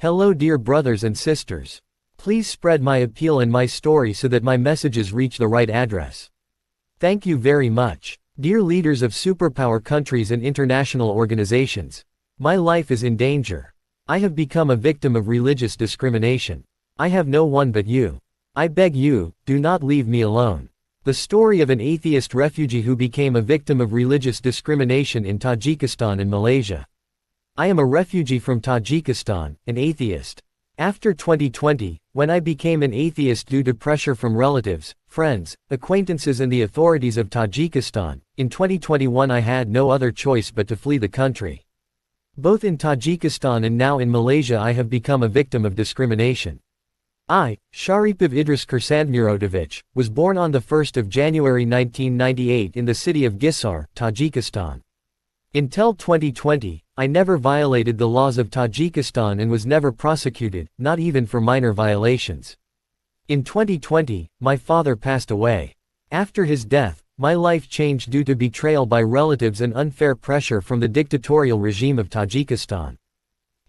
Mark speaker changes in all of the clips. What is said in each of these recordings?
Speaker 1: Hello dear brothers and sisters. Please spread my appeal and my story so that my messages reach the right address. Thank you very much. Dear leaders of superpower countries and international organizations. My life is in danger. I have become a victim of religious discrimination. I have no one but you. I beg you, do not leave me alone. The story of an atheist refugee who became a victim of religious discrimination in Tajikistan and Malaysia. I am a refugee from Tajikistan, an atheist. After 2020, when I became an atheist due to pressure from relatives, friends, acquaintances and the authorities of Tajikistan, in 2021 I had no other choice but to flee the country. Both in Tajikistan and now in Malaysia I have become a victim of discrimination. I, Sharipov Idris Kursandmurodovich, was born on the 1st of January 1998 in the city of Gisar, Tajikistan. Until 2020, I never violated the laws of Tajikistan and was never prosecuted, not even for minor violations. In 2020, my father passed away. After his death, my life changed due to betrayal by relatives and unfair pressure from the dictatorial regime of Tajikistan.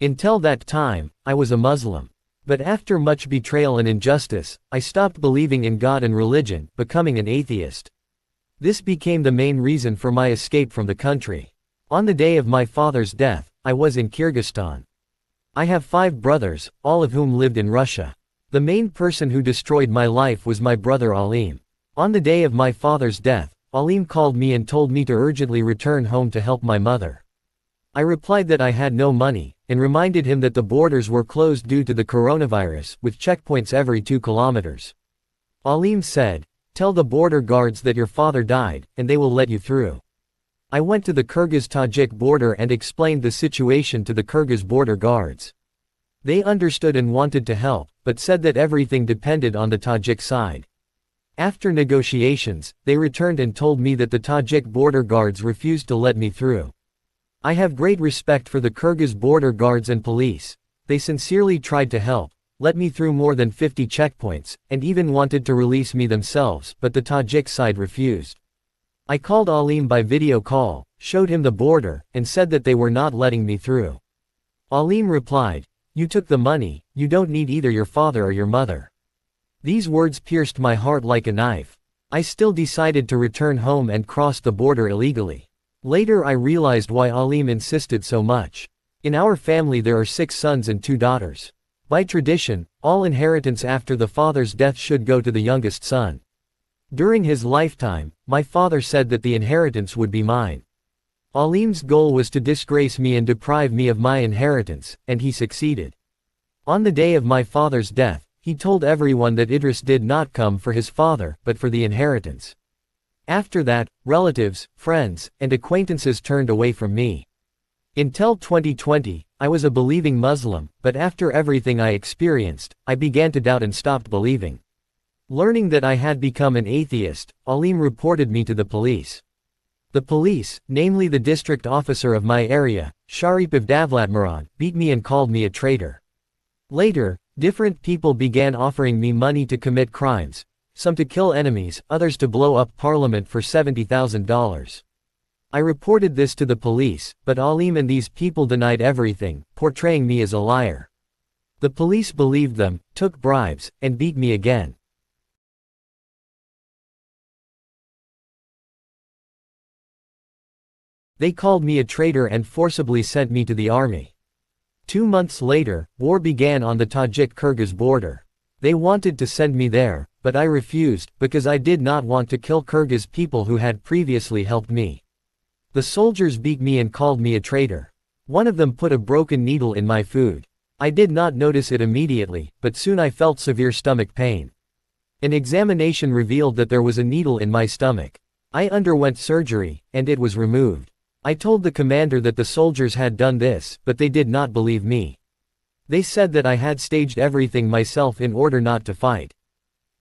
Speaker 1: Until that time, I was a Muslim. But after much betrayal and injustice, I stopped believing in God and religion, becoming an atheist. This became the main reason for my escape from the country. On the day of my father's death, I was in Kyrgyzstan. I have 5 brothers, all of whom lived in Russia. The main person who destroyed my life was my brother Alim. On the day of my father's death, Alim called me and told me to urgently return home to help my mother. I replied that I had no money, and reminded him that the borders were closed due to the coronavirus, with checkpoints every 2 kilometers. Alim said, "Tell the border guards that your father died, and they will let you through." I went to the Kyrgyz-Tajik border and explained the situation to the Kyrgyz border guards. They understood and wanted to help, but said that everything depended on the Tajik side. After negotiations, they returned and told me that the Tajik border guards refused to let me through. I have great respect for the Kyrgyz border guards and police. They sincerely tried to help, let me through more than 50 checkpoints, and even wanted to release me themselves, but the Tajik side refused. I called Alim by video call, showed him the border, and said that they were not letting me through. Alim replied, "You took the money, you don't need either your father or your mother." These words pierced my heart like a knife. I still decided to return home and cross the border illegally. Later I realized why Alim insisted so much. In our family there are 6 sons and 2 daughters. By tradition, all inheritance after the father's death should go to the youngest son. During his lifetime, my father said that the inheritance would be mine. Alim's goal was to disgrace me and deprive me of my inheritance, and he succeeded. On the day of my father's death, he told everyone that Idris did not come for his father, but for the inheritance. After that, relatives, friends, and acquaintances turned away from me. Until 2020, I was a believing Muslim, but after everything I experienced, I began to doubt and stopped believing. Learning that I had become an atheist, Alim reported me to the police. The police, namely the district officer of my area, Sharipov Davlatmarad, beat me and called me a traitor. Later, different people began offering me money to commit crimes, some to kill enemies, others to blow up parliament for $70,000. I reported this to the police, but Alim and these people denied everything, portraying me as a liar. The police believed them, took bribes, and beat me again. They called me a traitor and forcibly sent me to the army. 2 months later, war began on the Tajik-Kyrgyz border. They wanted to send me there, but I refused, because I did not want to kill Kyrgyz people who had previously helped me. The soldiers beat me and called me a traitor. One of them put a broken needle in my food. I did not notice it immediately, but soon I felt severe stomach pain. An examination revealed that there was a needle in my stomach. I underwent surgery, and it was removed. I told the commander that the soldiers had done this, but they did not believe me. They said that I had staged everything myself in order not to fight.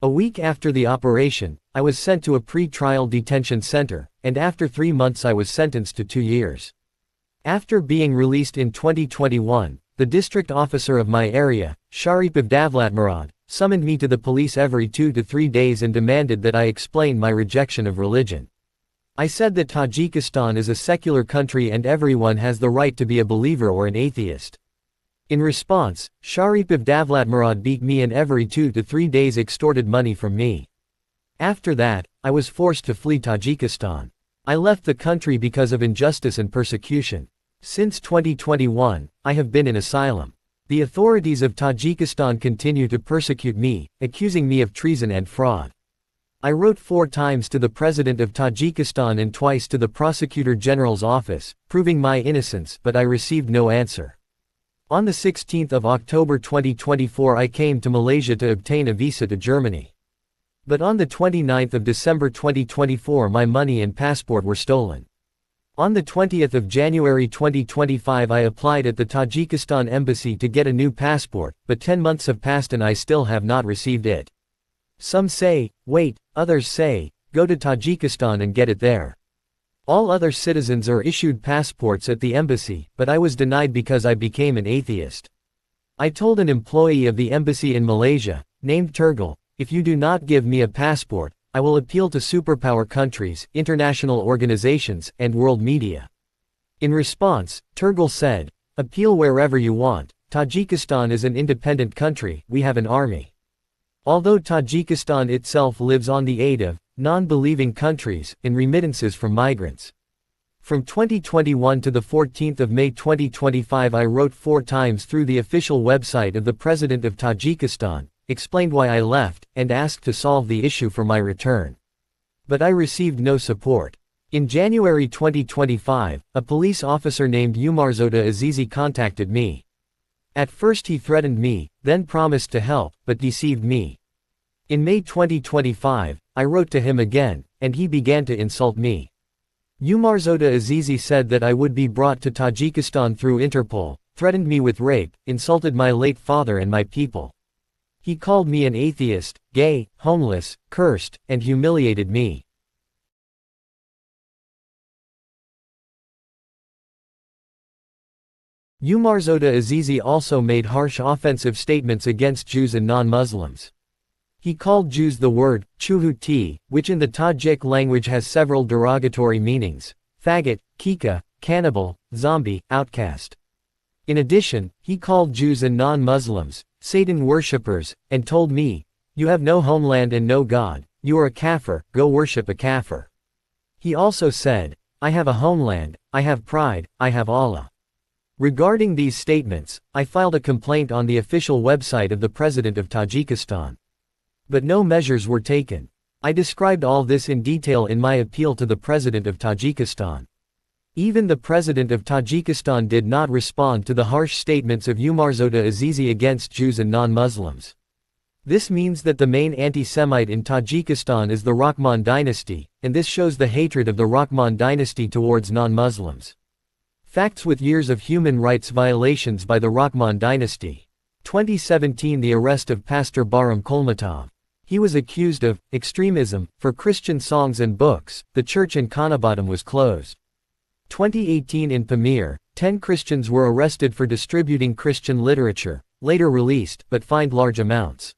Speaker 1: A week after the operation, I was sent to a pre-trial detention center, and after 3 months I was sentenced to 2 years. After being released in 2021, the district officer of my area, Sharipov Davlatmarad, summoned me to the police every 2 to 3 days and demanded that I explain my rejection of religion. I said that Tajikistan is a secular country and everyone has the right to be a believer or an atheist. In response, Sharipov Davlatmarad beat me and every 2 to 3 days extorted money from me. After that, I was forced to flee Tajikistan. I left the country because of injustice and persecution. Since 2021, I have been in asylum. The authorities of Tajikistan continue to persecute me, accusing me of treason and fraud. I wrote 4 times to the President of Tajikistan and twice to the Prosecutor General's office, proving my innocence, but I received no answer. On the 16th of October 2024 I came to Malaysia to obtain a visa to Germany. But on the 29th of December 2024 my money and passport were stolen. On the 20th of January 2025 I applied at the Tajikistan embassy to get a new passport, but 10 months have passed and I still have not received it. Some say, wait, others say, go to Tajikistan and get it there. All other citizens are issued passports at the embassy, but I was denied because I became an atheist. I told an employee of the embassy in Malaysia, named Turgal, if you do not give me a passport, I will appeal to superpower countries, international organizations, and world media. In response, Turgal said, appeal wherever you want, Tajikistan is an independent country, we have an army. Although Tajikistan itself lives on the aid of non-believing countries and remittances from migrants. From 2021 to the 14th of May 2025 I wrote 4 times through the official website of the President of Tajikistan, explained why I left, and asked to solve the issue for my return. But I received no support. In January 2025, a police officer named Umarzoda Azizi contacted me. At first he threatened me, then promised to help, but deceived me. In May 2025, I wrote to him again, and he began to insult me. Umarzoda Azizi said that I would be brought to Tajikistan through Interpol, threatened me with rape, insulted my late father and my people. He called me an atheist, gay, homeless, cursed, and humiliated me. Umarzoda Azizi also made harsh offensive statements against Jews and non-Muslims. He called Jews the word, chuhuti, which in the Tajik language has several derogatory meanings: faggot, kika, cannibal, zombie, outcast. In addition, he called Jews and non-Muslims Satan worshippers, and told me, you have no homeland and no God, you are a kafir, go worship a kafir. He also said, I have a homeland, I have pride, I have Allah. Regarding these statements, I filed a complaint on the official website of the President of Tajikistan. But no measures were taken. I described all this in detail in my appeal to the President of Tajikistan. Even the President of Tajikistan did not respond to the harsh statements of Umarzoda Azizi against Jews and non-Muslims. This means that the main anti-Semite in Tajikistan is the Rahman dynasty, and this shows the hatred of the Rahman dynasty towards non-Muslims. Facts with years of human rights violations by the Rahman dynasty. 2017 The arrest of Pastor Bahram Kolmatov. He was accused of extremism for Christian songs and books. The church in Konabatam was closed. 2018 In Pamir, 10 Christians were arrested for distributing Christian literature, later released, but fined large amounts.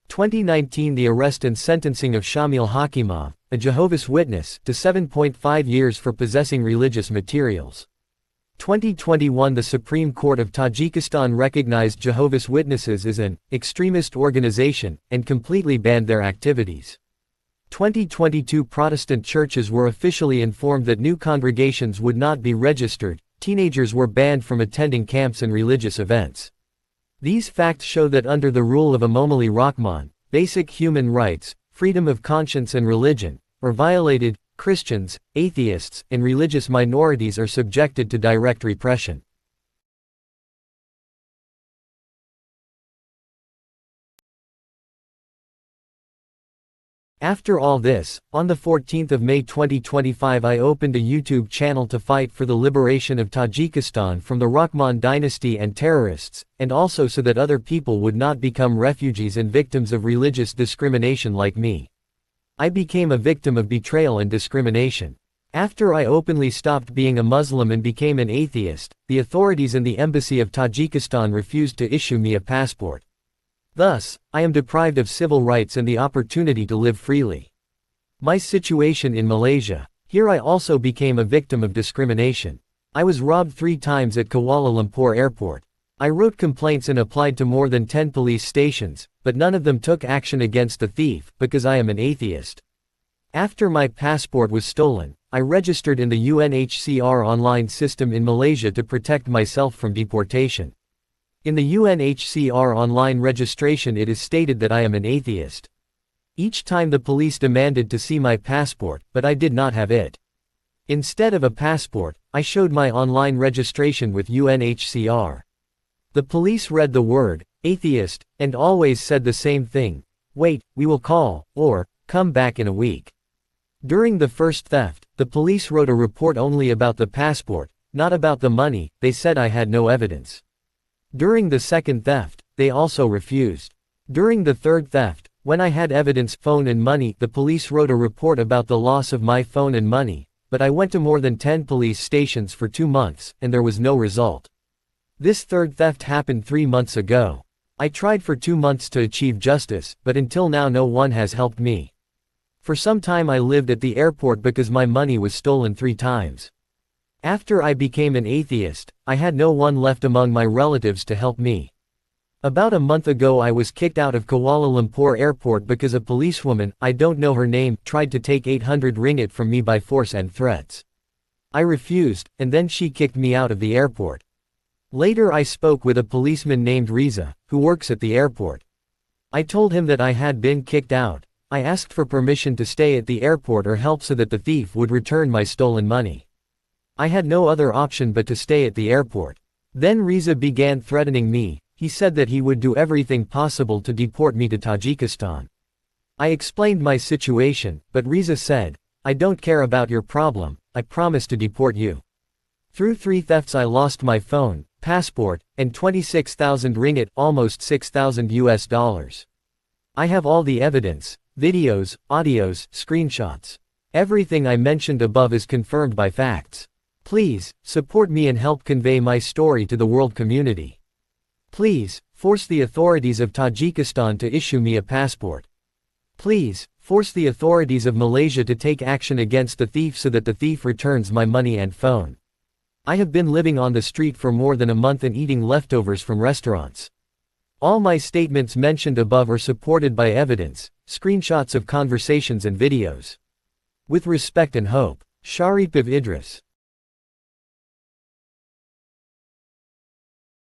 Speaker 1: 2019 The arrest and sentencing of Shamil Hakimov, a Jehovah's Witness, to 7.5 years for possessing religious materials. 2021 The Supreme Court of Tajikistan recognized Jehovah's Witnesses as an extremist organization, and completely banned their activities. 2022 Protestant churches were officially informed that new congregations would not be registered, teenagers were banned from attending camps and religious events. These facts show that under the rule of Emomali Rahman, basic human rights, freedom of conscience and religion, are violated. Christians, atheists, and religious minorities are subjected to direct repression. After all this, on the 14th of May 2025 I opened a YouTube channel to fight for the liberation of Tajikistan from the Rahman dynasty and terrorists, and also so that other people would not become refugees and victims of religious discrimination like me. I became a victim of betrayal and discrimination. After I openly stopped being a Muslim and became an atheist, the authorities in the embassy of Tajikistan refused to issue me a passport. Thus, I am deprived of civil rights and the opportunity to live freely. My situation in Malaysia. Here I also became a victim of discrimination. I was robbed 3 times at Kuala Lumpur airport. I wrote complaints and applied to more than 10 police stations, but none of them took action against the thief, because I am an atheist. After my passport was stolen, I registered in the UNHCR online system in Malaysia to protect myself from deportation. In the UNHCR online registration it is stated that I am an atheist. Each time the police demanded to see my passport, but I did not have it. Instead of a passport, I showed my online registration with UNHCR. The police read the word, atheist, and always said the same thing: wait, we will call, or, come back in a week. During the first theft, the police wrote a report only about the passport, not about the money. They said I had no evidence. During the second theft, they also refused. During the third theft, when I had evidence, phone and money, the police wrote a report about the loss of my phone and money, but I went to more than 10 police stations for 2 months, and there was no result. This third theft happened 3 months ago. I tried for 2 months to achieve justice, but until now no one has helped me. For some time I lived at the airport because my money was stolen 3 times. After I became an atheist, I had no one left among my relatives to help me. About a month ago I was kicked out of Kuala Lumpur airport because a policewoman, I don't know her name, tried to take 800 ringgit from me by force and threats. I refused, and then she kicked me out of the airport. Later I spoke with a policeman named Riza, who works at the airport. I told him that I had been kicked out. I asked for permission to stay at the airport or help so that the thief would return my stolen money. I had no other option but to stay at the airport. Then Riza began threatening me. He said that he would do everything possible to deport me to Tajikistan. I explained my situation, but Riza said, I don't care about your problem, I promise to deport you. Through 3 thefts I lost my phone, passport, and 26,000 ringgit, almost $6,000. I have all the evidence, videos, audios, screenshots. Everything I mentioned above is confirmed by facts. Please, support me and help convey my story to the world community. Please, force the authorities of Tajikistan to issue me a passport. Please, force the authorities of Malaysia to take action against the thief so that the thief returns my money and phone. I have been living on the street for more than a month and eating leftovers from restaurants. All my statements mentioned above are supported by evidence, screenshots of conversations and videos. With respect and hope, Sharif Idris.